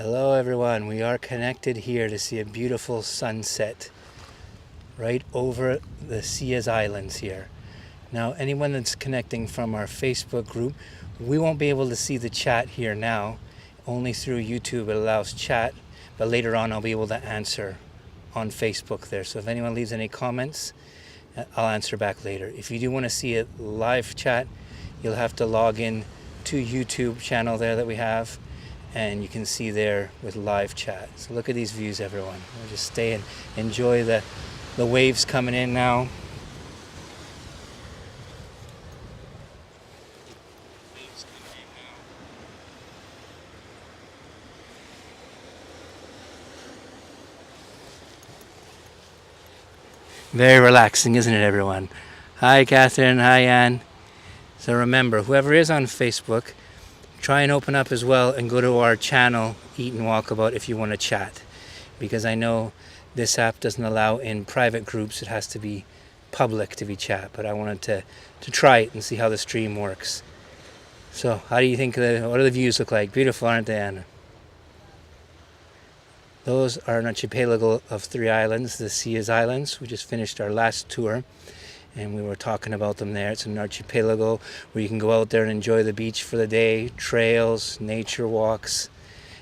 Hello everyone, we are connected here to see a beautiful sunset right over the Cangas Islands here. Now anyone that's connecting from our Facebook group, we won't be able to see the chat here now. Only through YouTube it allows chat, but later on I'll be able to answer on Facebook there. So if anyone leaves any comments, I'll answer back later. If you do want to see a live chat, you'll have to log in to YouTube channel there that we have, and you can see there with live chat. So look at these views, everyone. We'll just stay and enjoy the waves coming in now. Very relaxing, isn't it, everyone? Hi, Catherine. Hi, Anne. So remember, whoever is on Facebook, try and open up as well and go to our channel, Eat and Walkabout, if you want to chat. Because I know this app doesn't allow in private groups, it has to be public to be chat. But I wanted to try it and see how the stream works. So how do you think, what do the views look like? Beautiful, aren't they, Anna? Those are an archipelago of 3 islands, the Cangas Islands. We just finished our last tour and we were talking about them there. It's an archipelago where you can go out there and enjoy the beach for the day, trails, nature walks,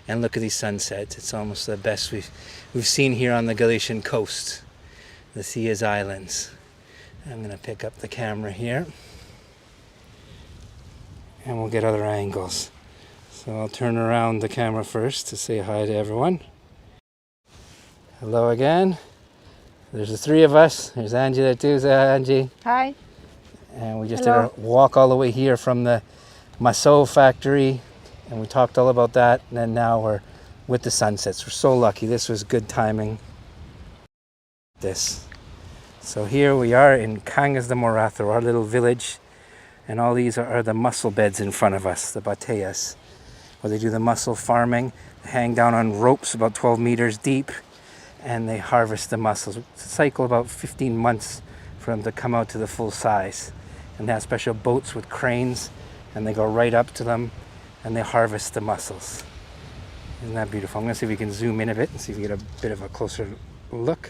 and look at these sunsets. It's almost the best we've seen here on the Galician coast, the Cangas Islands. I'm going to pick up the camera here and we'll get other angles. So I'll turn around the camera first to say hi to everyone. Hello again. There's the 3 of us. There's Angie there too. Say hi, Angie. Hi. And we just did a walk all the way here from the Maso factory, and we talked all about that. And then now we're with the sunsets. We're so lucky. This was good timing. So here we are in Cangas de Morato, our little village, and all these are the mussel beds in front of us, the bateas, where they do the mussel farming. They hang down on ropes about 12 meters deep, and they harvest the mussels. It's a cycle about 15 months for them to come out to the full size. And they have special boats with cranes, and they go right up to them and they harvest the mussels. Isn't that beautiful? I'm going to see if we can zoom in a bit and see if we get a bit of a closer look.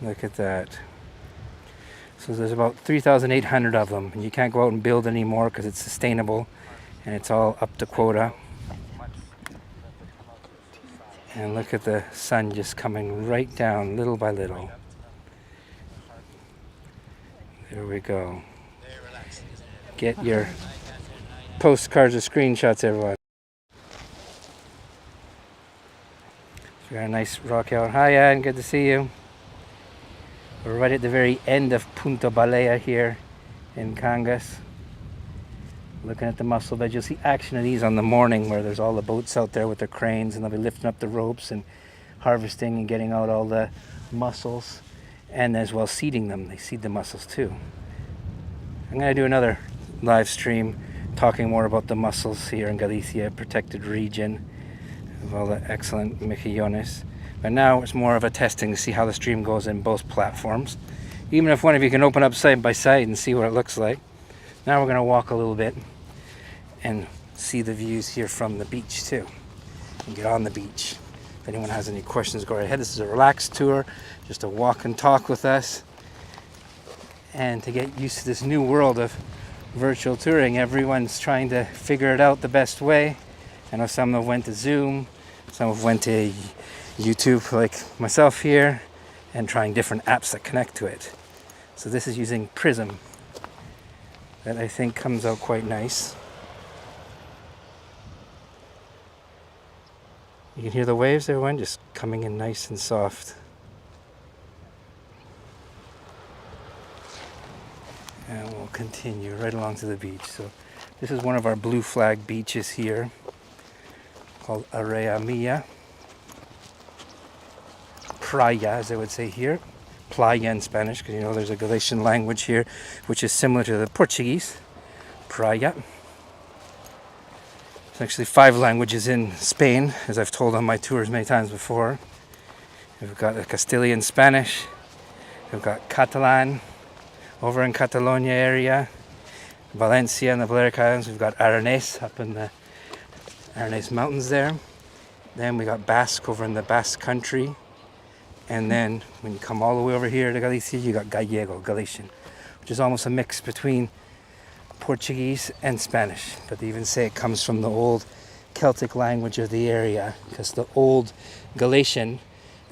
Look at that. So there's about 3,800 of them, and you can't go out and build anymore because it's sustainable and it's all up to quota. And look at the sun just coming right down little by little. There we go. Get your postcards or screenshots, everyone. We got a nice rock out. Hi, Anne. Good to see you. We're right at the very end of Punta Balea here in Cangas. Looking at the mussel beds. You'll see action of these on the morning where there's all the boats out there with the cranes, and they'll be lifting up the ropes and harvesting and getting out all the mussels, and as well seeding them. They seed the mussels too. I'm going to do another live stream talking more about the mussels here in Galicia, protected region of all the excellent mejillones. But now it's more of a testing to see how the stream goes in both platforms. Even if one of you can open up side by side and see what it looks like. Now we're going to walk a little bit and see the views here from the beach too, and get on the beach. If anyone has any questions, go right ahead. This is a relaxed tour, just to walk and talk with us, and to get used to this new world of virtual touring. Everyone's trying to figure it out the best way. I know some have went to Zoom, some have went to YouTube like myself here, and trying different apps that connect to it. So this is using Prism, that I think comes out quite nice. You can hear the waves, everyone, just coming in nice and soft. And we'll continue right along to the beach. So this is one of our blue flag beaches here, called Area Mia. Playa, as they would say here. Playa in Spanish, because you know there's a Galician language here, which is similar to the Portuguese. Playa. There's actually 5 languages in Spain, as I've told on my tours many times before. We've got the Castilian Spanish, we've got Catalan over in Catalonia area, Valencia and the Balearic Islands. We've got Aranés up in the Our nice mountains there. Then we got Basque over in the Basque country. And then when you come all the way over here to Galicia, you got Gallego, Galician, which is almost a mix between Portuguese and Spanish. But they even say it comes from the old Celtic language of the area, because the old Galician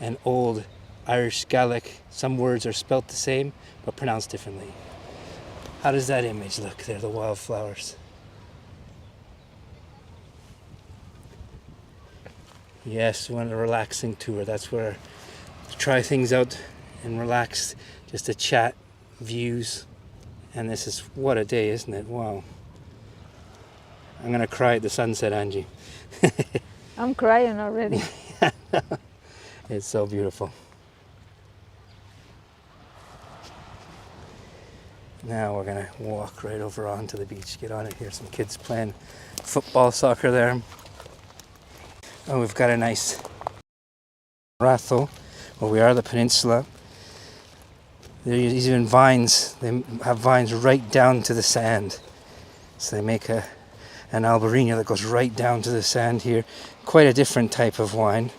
and old Irish Gaelic, some words are spelt the same but pronounced differently. How does that image look there, the wildflowers? Yes, we want a relaxing tour. That's where to try things out and relax, just to chat, views. And this is, what a day, isn't it? Wow. I'm gonna cry at the sunset, Angie. I'm crying already. It's so beautiful. Now we're gonna walk right over onto the beach, get on it here. Some kids playing football, soccer there. Oh, we've got a nice Rathel, where we are, the peninsula. There's even vines. They have vines right down to the sand. So they make an Albarino that goes right down to the sand here. Quite a different type of wine.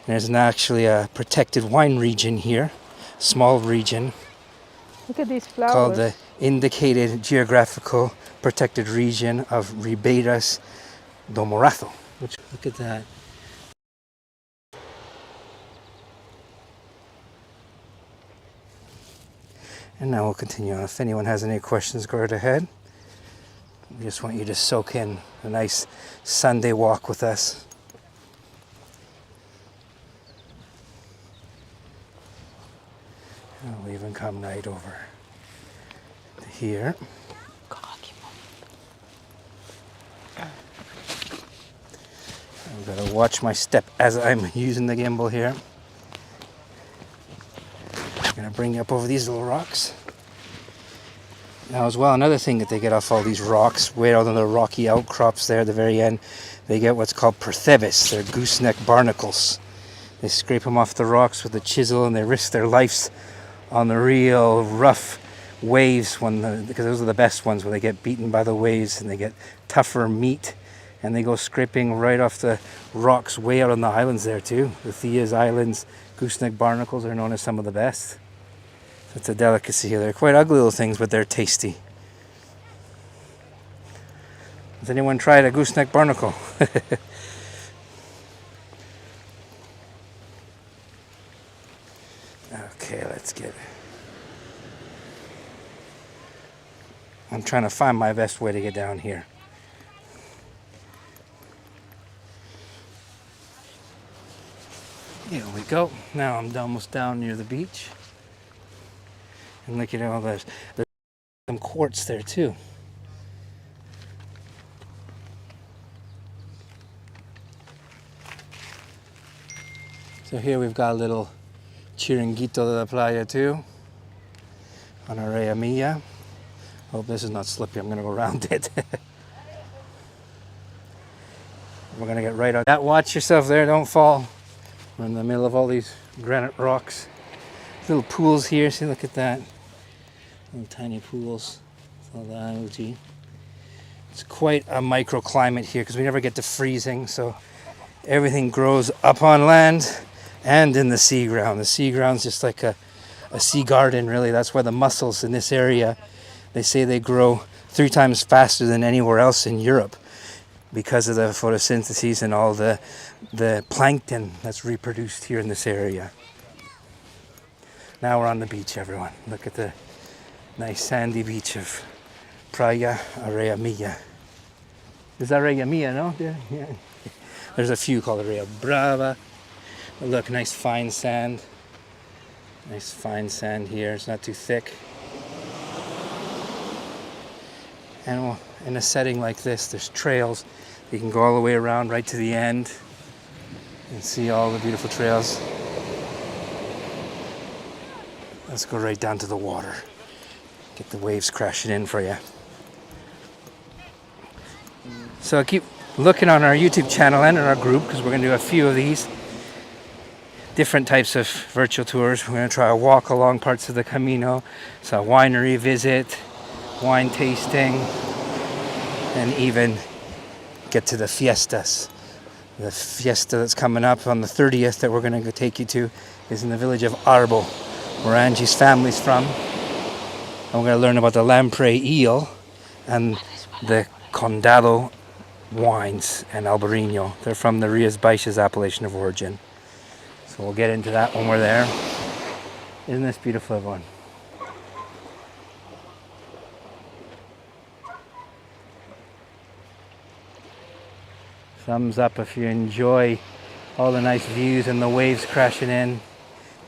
And there's actually a protected wine region here, small region. Look at these flowers. Called the Indicated Geographical Protected Region of Ribeiras do Morato. Look at that. And now we'll continue on. If anyone has any questions, go right ahead. We just want you to soak in a nice Sunday walk with us. And we'll even come right over to here. I've got to watch my step as I'm using the gimbal here. I'm going to bring you up over these little rocks. Now as well, another thing that they get off all these rocks, way out on the rocky outcrops there at the very end, they get what's called perthebis. They're gooseneck barnacles. They scrape them off the rocks with a chisel and they risk their lives on the real rough waves, because those are the best ones, where they get beaten by the waves and they get tougher meat, and they go scraping right off the rocks way out on the islands there too. The Theas Islands gooseneck barnacles are known as some of the best. It's a delicacy here. They're quite ugly little things, but they're tasty. Has anyone tried a gooseneck barnacle? Okay, let's get it. I'm trying to find my best way to get down here. Here we go. Now I'm almost down near the beach. And look at all those. There's some quartz there too. So here we've got a little chiringuito de la playa too, on Area Mia. Hope this is not slippy. I'm going to go around it. We're going to get right on that. Watch yourself there, don't fall. We're in the middle of all these granite rocks. Little pools here, see, look at that. Little tiny pools. All the algae. It's quite a microclimate here because we never get to freezing, so everything grows up on land and in the sea ground. The sea ground's just like a sea garden, really. That's why the mussels in this area, they say they grow 3 times faster than anywhere else in Europe because of the photosynthesis and all the plankton that's reproduced here in this area. Now we're on the beach, everyone. Look at the nice sandy beach of Praia Area Mia. Is that Area Mia, no? Yeah. There's a few called Area Brava. But look, nice fine sand. Nice fine sand here. It's not too thick. And in a setting like this, there's trails. You can go all the way around right to the end and see all the beautiful trails. Let's go right down to the water. Get the waves crashing in for you. So keep looking on our YouTube channel and in our group, because we're going to do a few of these different types of virtual tours. We're going to try a walk along parts of the Camino, so a winery visit, wine tasting, and even get to the fiestas. The fiesta that's coming up on the 30th that we're going to take you to is in the village of Arbo, where Angie's family's from. And we're going to learn about the lamprey eel and the condado wines and Albarino. They're from the Rías Baixas appellation of origin. So we'll get into that when we're there. Isn't this beautiful, everyone? Thumbs up if you enjoy all the nice views and the waves crashing in.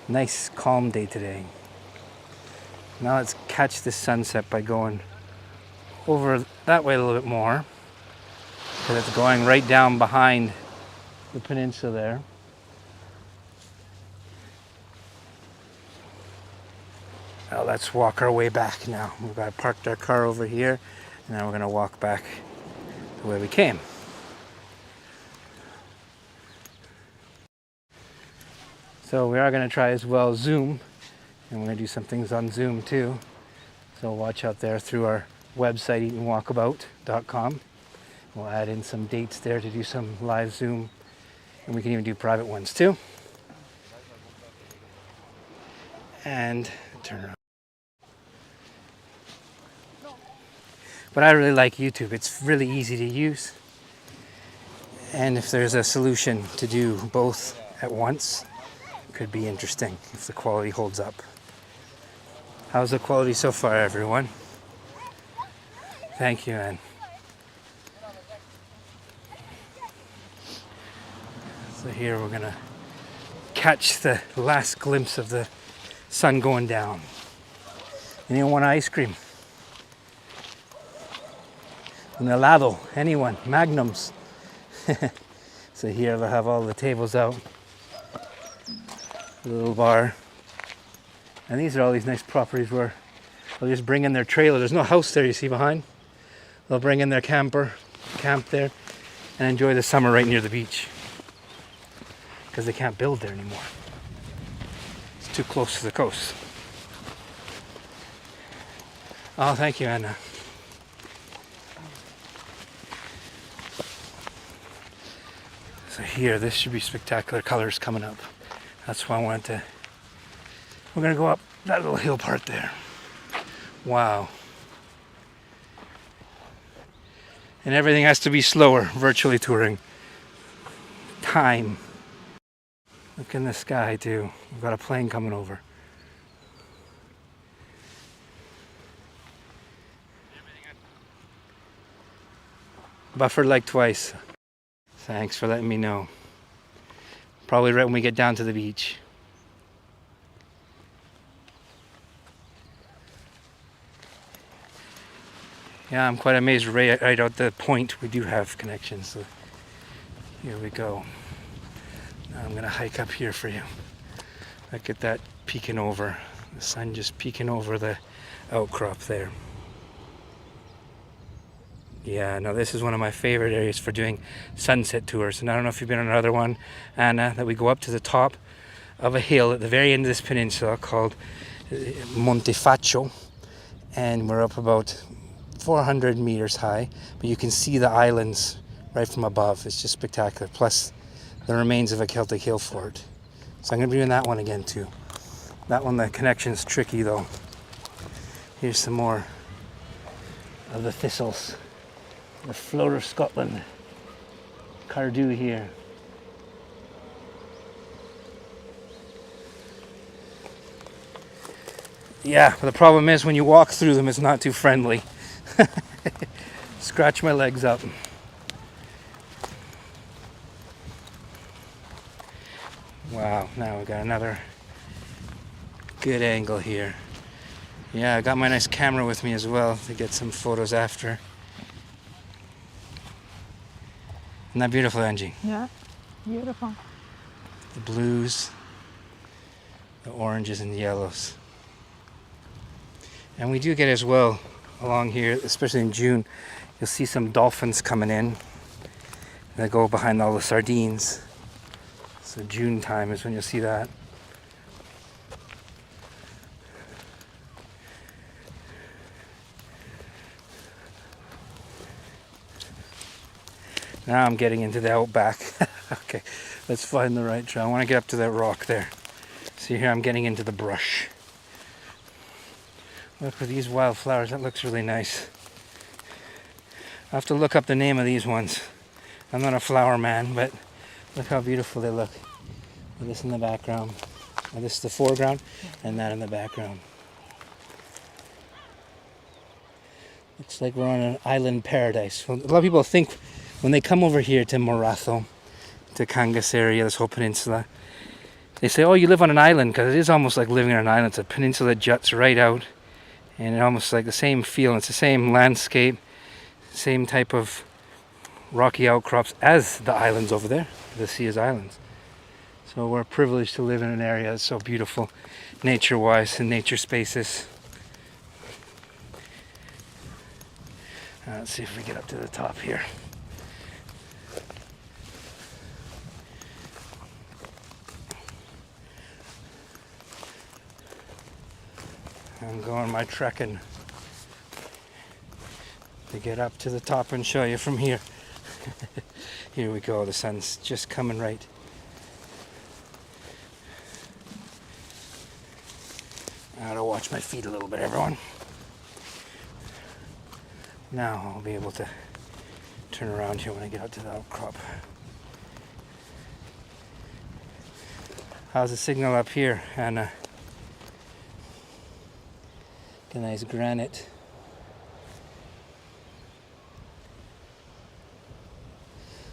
Nice calm day today. Now let's catch the sunset by going over that way a little bit more, because it's going right down behind the peninsula there. Now let's walk our way back now. We've got parked our car over here, and now we're going to walk back the way we came. So we are going to try as well Zoom, and we're going to do some things on Zoom too. So watch out there through our website, eatonwalkabout.com. We'll add in some dates there to do some live Zoom, and we can even do private ones too. And turn around. But I really like YouTube. It's really easy to use. And if there's a solution to do both at once, could be interesting if the quality holds up. How's the quality so far, everyone? Thank you, Anne. So here we're gonna catch the last glimpse of the sun going down. Anyone want ice cream? Un helado, anyone? Magnums. So here they'll have all the tables out. A little bar. And these are all these nice properties where they'll just bring in their trailer. There's no house there, you see behind. They'll bring in their camper, camp there, and enjoy the summer right near the beach. Because they can't build there anymore. It's too close to the coast. Oh, thank you, Anna. So here, this should be spectacular colors coming up. That's why I wanted to. We're gonna go up that little hill part there. Wow. And everything has to be slower, virtually touring. Time. Look in the sky too. We've got a plane coming over. Buffered like twice. Thanks for letting me know. Probably right when we get down to the beach. Yeah, I'm quite amazed right out the point we do have connections. So here we go. Now I'm gonna hike up here for you. Look at that peeking over. The sun just peeking over the outcrop there. Yeah, no, this is one of my favorite areas for doing sunset tours. And I don't know if you've been on another one, Anna, that we go up to the top of a hill at the very end of this peninsula called Monte Faccio. And we're up about 400 meters high, but you can see the islands right from above. It's just spectacular. Plus the remains of a Celtic hill fort. So I'm going to be doing that one again too. That one, the connection's tricky though. Here's some more of the thistles. The float of Scotland, Cardew here. Yeah, but the problem is when you walk through them, it's not too friendly. Scratch my legs up. Wow, now we got another good angle here. Yeah, I got my nice camera with me as well to get some photos after. Isn't that beautiful, Angie? Yeah, beautiful. The blues, the oranges and the yellows. And we do get as well along here, especially in June, you'll see some dolphins coming in. They go behind all the sardines. So June time is when you'll see that. Now I'm getting into the outback. Okay, let's find the right trail. I want to get up to that rock there. See here, I'm getting into the brush. Look for these wildflowers. That looks really nice. I have to look up the name of these ones. I'm not a flower man, but look how beautiful they look. With this in the background. And this is the foreground, and that in the background. Looks like we're on an island paradise. Well, a lot of people think when they come over here to Morato, to Cangas area, this whole peninsula, they say, oh, you live on an island, because it is almost like living on an island. It's a peninsula that juts right out, and it almost like the same feel. It's the same landscape, same type of rocky outcrops as the islands over there, the Sea's Islands. So we're privileged to live in an area that's so beautiful, nature-wise, and nature spaces. Let's see if we get up to the top here. I'm going my trekking to get up to the top and show you from here. Here we go, the sun's just coming right. I gotta watch my feet a little bit, everyone. Now I'll be able to turn around here when I get out to the outcrop. How's the signal up here, Anna? A nice granite.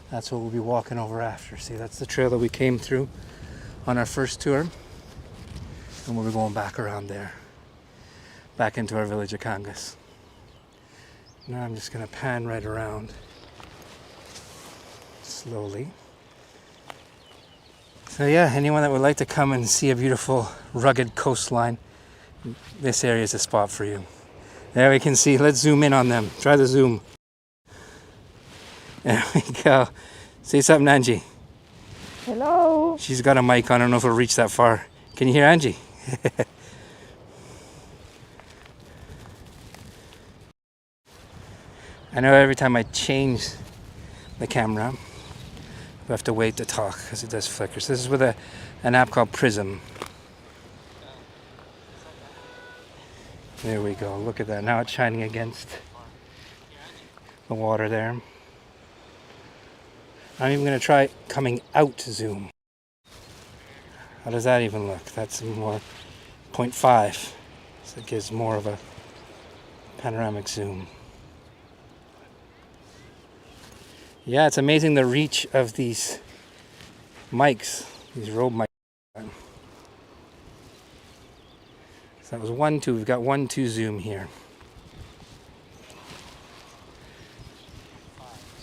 That's what we'll be walking over after. See, that's the trail that we came through on our first tour. And we'll be going back around there. Back into our village of Cangas. Now I'm just going to pan right around. Slowly. So yeah, anyone that would like to come and see a beautiful rugged coastline, this area is a spot for you. There we can see. Let's zoom in on them. Try the zoom. There we go. Say something, Angie. Hello. She's got a mic on. I don't know if it'll reach that far. Can you hear Angie? I know every time I change the camera, we have to wait to talk because it does flicker. So this is with an app called Prism. There we go. Look at that. Now it's shining against the water there. I'm even going to try coming out to zoom. How does that even look? That's more 0.5. So it gives more of a panoramic zoom. Yeah, it's amazing the reach of these mics, these Rode mics. So that was 1.2. We've got 1.2 zoom here.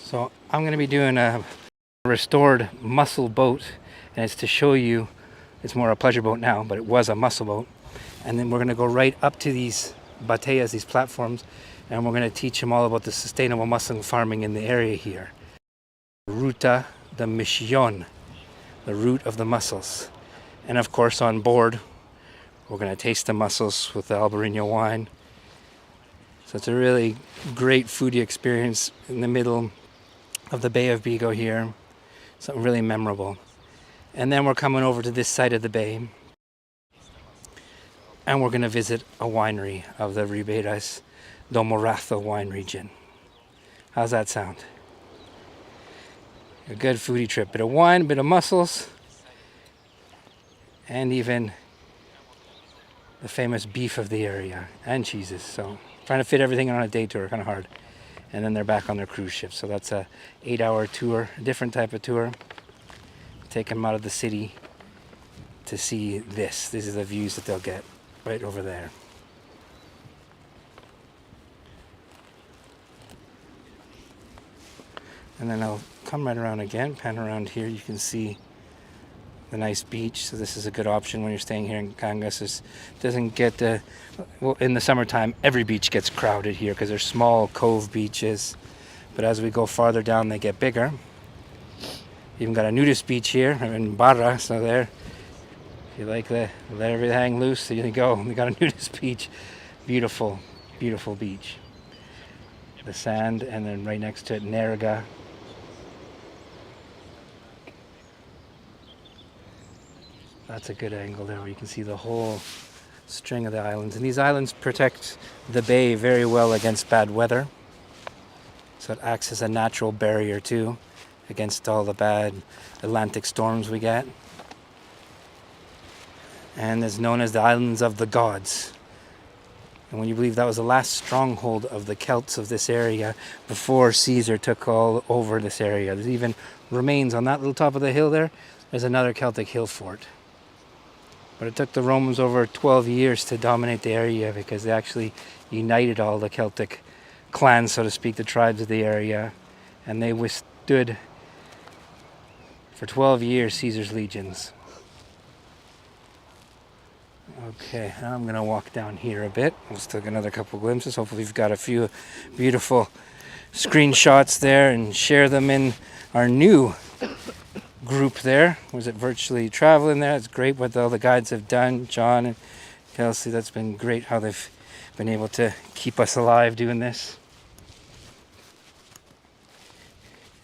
So I'm going to be doing a restored muscle boat, and it's to show you, it's more a pleasure boat now, but it was a muscle boat. And then we're going to go right up to these bateas, these platforms, and we're going to teach them all about the sustainable mussel farming in the area here. Ruta de Mission, the root of the mussels. And of course on board we're going to taste the mussels with the Albarino wine. So it's a really great foodie experience in the middle of the Bay of Vigo here. Something really memorable. And then we're coming over to this side of the bay and we're going to visit a winery of the Ribeiras do Morato wine region. How's that sound? A good foodie trip. Bit of wine, bit of mussels, and even the famous beef of the area and cheeses. So trying to fit everything on a day tour, kind of hard. And then they're back on their cruise ship. So that's a 8-hour tour, a different type of tour. Take them out of the city to see this. These are the views that they'll get right over there. And then I'll come right around again, pan around here. You can see the nice beach. So this is a good option when you're staying here in Cangas. It doesn't get, well, in the summertime, every beach gets crowded here because they're small cove beaches. But as we go farther down, they get bigger. Even got a nudist beach here in Barra. So there, if you like to let everything hang loose, there you go. We got a nudist beach. Beautiful, beautiful beach. The sand, and then right next to it, Nerga. That's a good angle there where you can see the whole string of the islands. And these islands protect the bay very well against bad weather. So it acts as a natural barrier too against all the bad Atlantic storms we get. And is known as the Islands of the Gods. And when you believe that was the last stronghold of the Celts of this area before Caesar took all over this area. There's even remains on that little top of the hill there. There's another Celtic hill fort. But it took the Romans over 12 years to dominate the area because they actually united all the Celtic clans, so to speak, the tribes of the area. And they withstood for 12 years Caesar's legions. Okay, now I'm going to walk down here a bit. Let's take another couple glimpses. Hopefully we've got a few beautiful screenshots there and share them in our new group there. Was it virtually traveling there? It's great what all the guides have done. John and Kelsey, that's been great how they've been able to keep us alive doing this.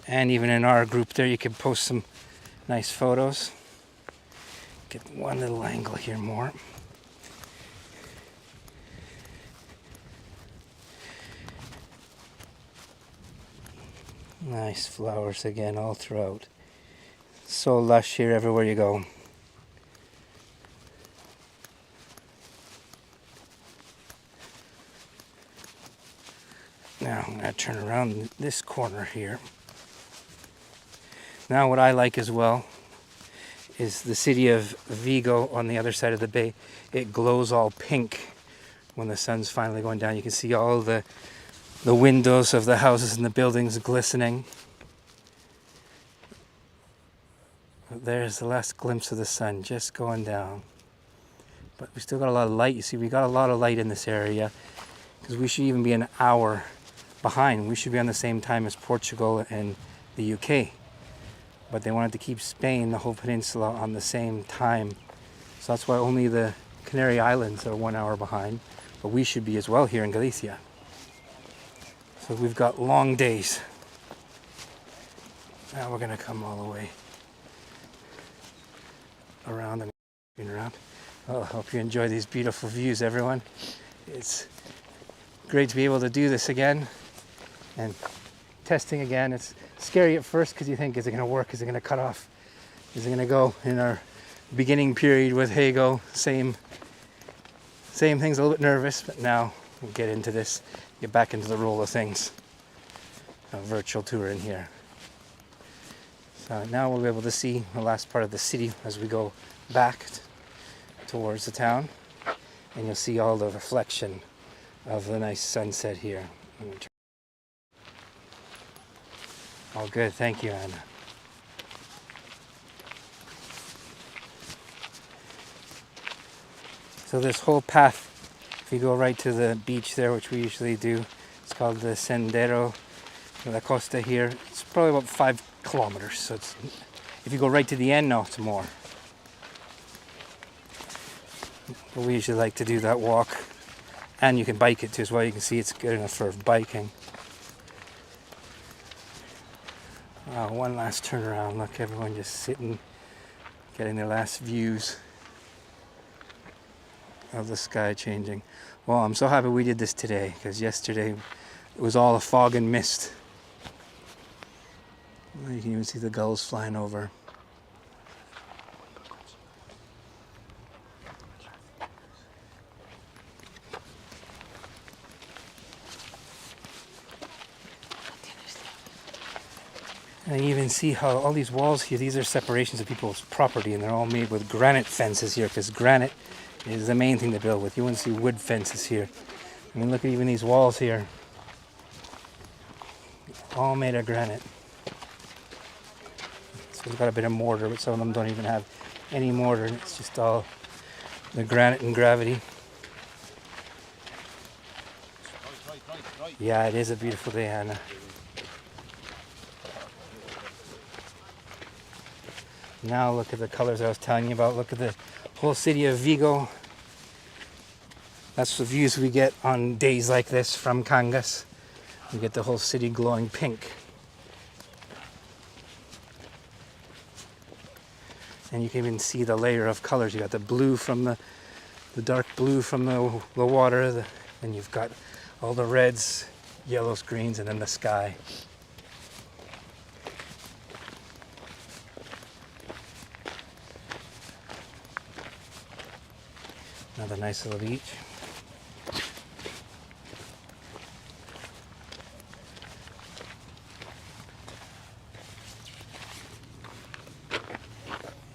And even in our group there, you can post some nice photos. Get one little angle here more. Nice flowers again all throughout. So lush here everywhere you go. Now I'm going to turn around this corner here. Now what I like as well is the city of Vigo on the other side of the bay. It glows all pink when the sun's finally going down. You can see all the windows of the houses and the buildings glistening. There's the last glimpse of the sun just going down. But we still got a lot of light. You see, we got a lot of light in this area because we should even be an hour behind. We should be on the same time as Portugal and the UK. But they wanted to keep Spain, the whole peninsula, on the same time. So that's why only the Canary Islands are 1 hour behind. But we should be as well here in Galicia. So we've got long days. Now we're going to come all the way around and around. Well, I hope you enjoy these beautiful views, everyone. It's great to be able to do this again and testing again. It's scary at first because you think, is it going to work? Is it going to cut off? Is it going to go? In our beginning period with Vigo, same things, a little bit nervous, but now we'll get into this, get back into the roll of things. A virtual tour in here. So now we'll be able to see the last part of the city as we go back towards the town, and you'll see all the reflection of the nice sunset here. All good, thank you, Anna. So this whole path, if you go right to the beach there, which we usually do, it's called the Sendero de la Costa here. It's probably about 5 kilometers. So it's, if you go right to the end, no, it's more. But we usually like to do that walk, and you can bike it too as well. You can see it's good enough for biking. Wow, one last turnaround. Look, everyone just sitting, getting their last views of the sky changing. Well, I'm so happy we did this today, because yesterday it was all a fog and mist. You can even see the gulls flying over. And you even see how all these walls here, these are separations of people's property, and they're all made with granite fences here, because granite is the main thing to build with. You wouldn't see wood fences here. I mean, look at even these walls here. All made of granite. So we've got a bit of mortar, but some of them don't even have any mortar. It's just all the granite and gravity. Yeah, it is a beautiful day, Hannah. Now look at the colors I was telling you about. Look at the whole city of Vigo. That's the views we get on days like this from Cangas. We get the whole city glowing pink. And you can even see the layer of colors. You got the blue from the dark blue from the water, and you've got all the reds, yellows, greens, and then the sky. Another nice little beach.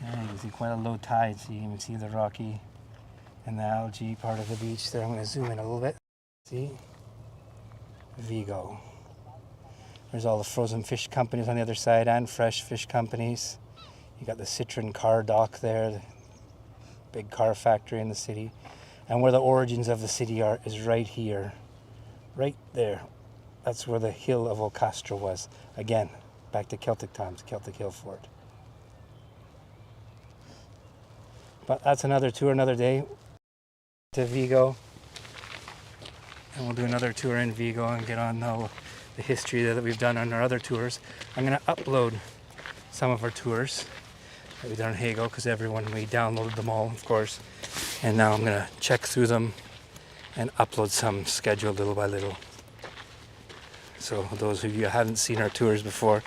Yeah, you can see quite a low tide, so you can even see the rocky and the algae part of the beach there. I'm going to zoom in a little bit. See? Vigo. There's all the frozen fish companies on the other side and fresh fish companies. You got the Citroen car dock there, the big car factory in the city. And where the origins of the city are is right here. Right there. That's where the hill of Ocastra was. Again, back to Celtic times, Celtic Hill Fort. But that's another tour, another day to Vigo. And we'll do another tour in Vigo and get on the history that we've done on our other tours. I'm going to upload some of our tours that we've done in Vigo because we downloaded them all, of course. And now I'm going to check through them and upload some scheduled little by little. So those of you who haven't seen our tours before,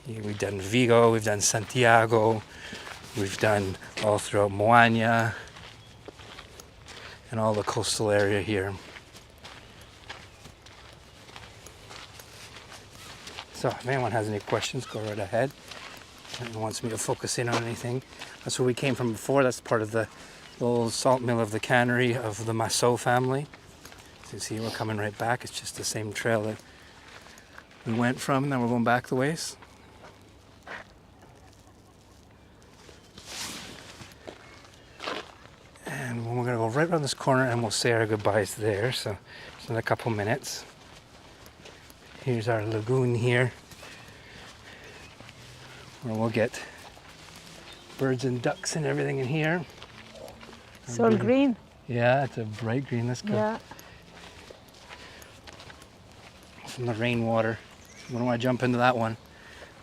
we've done Vigo, we've done Santiago, we've done all throughout Moana and all the coastal area here. So if anyone has any questions, go right ahead. If anyone wants me to focus in on anything, that's where we came from before. That's part of the little salt mill of the cannery of the Massot family. So you see we're coming right back. It's just the same trail that we went from, and then we're going back the ways. And we're going to go right around this corner and we'll say our goodbyes there. So just in a couple minutes. Here's our lagoon here, where we'll get birds and ducks and everything in here. It's all green. Yeah, it's a bright green. Let's go. Yeah. From the rainwater. I don't want to jump into that one.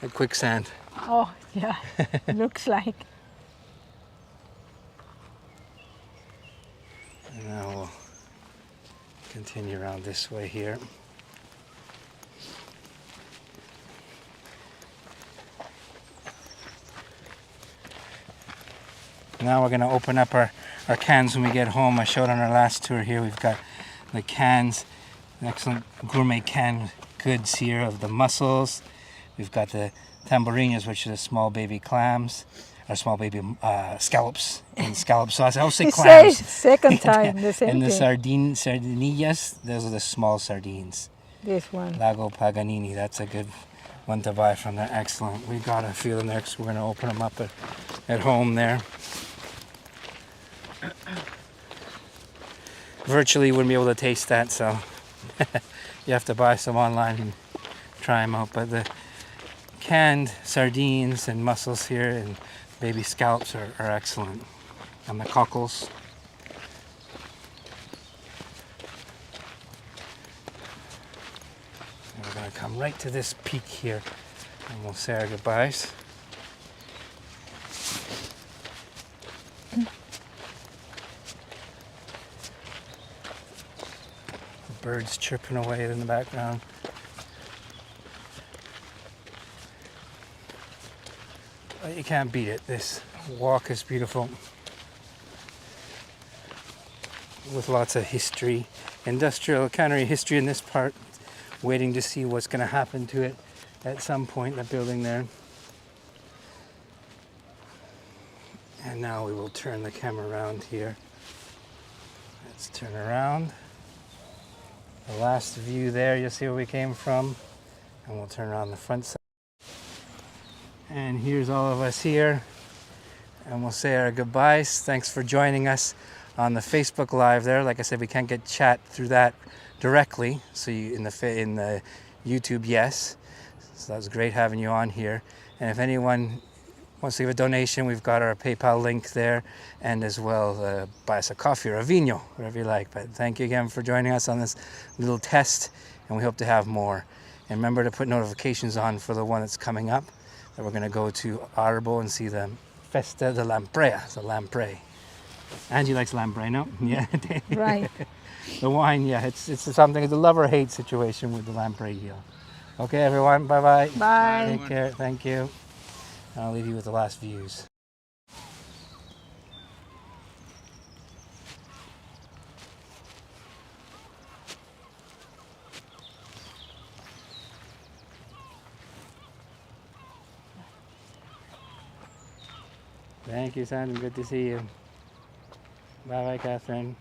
Like quicksand. Oh, yeah. Looks like. And now we'll continue around this way here. Now we're going to open up our cans when we get home. I showed on our last tour here, we've got the cans, excellent gourmet canned goods here of the mussels. We've got the tamburinas, which are the small baby clams, or small baby scallops in scallop sauce. I also say clams. Second time, the same And the thing. sardinillas, those are the small sardines. This one. Lago Paganini, that's a good one to buy from there. Excellent. We got a few of them there because we're going to open them up at home there. Virtually wouldn't be able to taste that, so you have to buy some online and try them out. But the canned sardines and mussels here and baby scallops are excellent. And the cockles. And we're going to come right to this peak here and we'll say our goodbyes. Birds chirping away in the background. But you can't beat it. This walk is beautiful. With lots of history, industrial cannery history in this part. Waiting to see what's going to happen to it at some point, the building there. And now we will turn the camera around here. Let's turn around. The last view there, you'll see where we came from. And we'll turn around the front side. And here's all of us here. And we'll say our goodbyes. Thanks for joining us on the Facebook Live there. Like I said, we can't get chat through that directly. So you, in the YouTube, yes. So that was great having you on here. And if anyone wants to give a donation, we've got our PayPal link there, and as well buy us a coffee or a vino, whatever you like. But thank you again for joining us on this little test, and we hope to have more. And remember to put notifications on for the one that's coming up. Then we're gonna go to Arbo and see the Festa de Lamprea, the lamprey. Angie likes lamprey, no? Yeah. Right. The wine, yeah, it's something, it's a love or hate situation with the lamprey heel. Okay, everyone, bye-bye. Bye. Take care, thank you. I'll leave you with the last views. Thank you, Sam. Good to see you. Bye-bye, Catherine.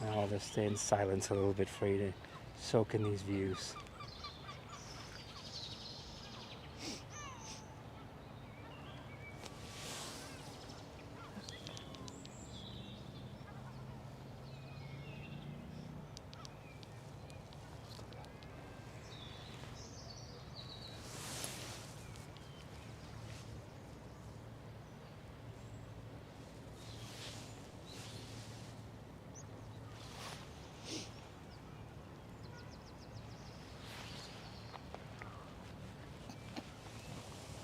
I'll just stay in silence a little bit for you to soak in these views.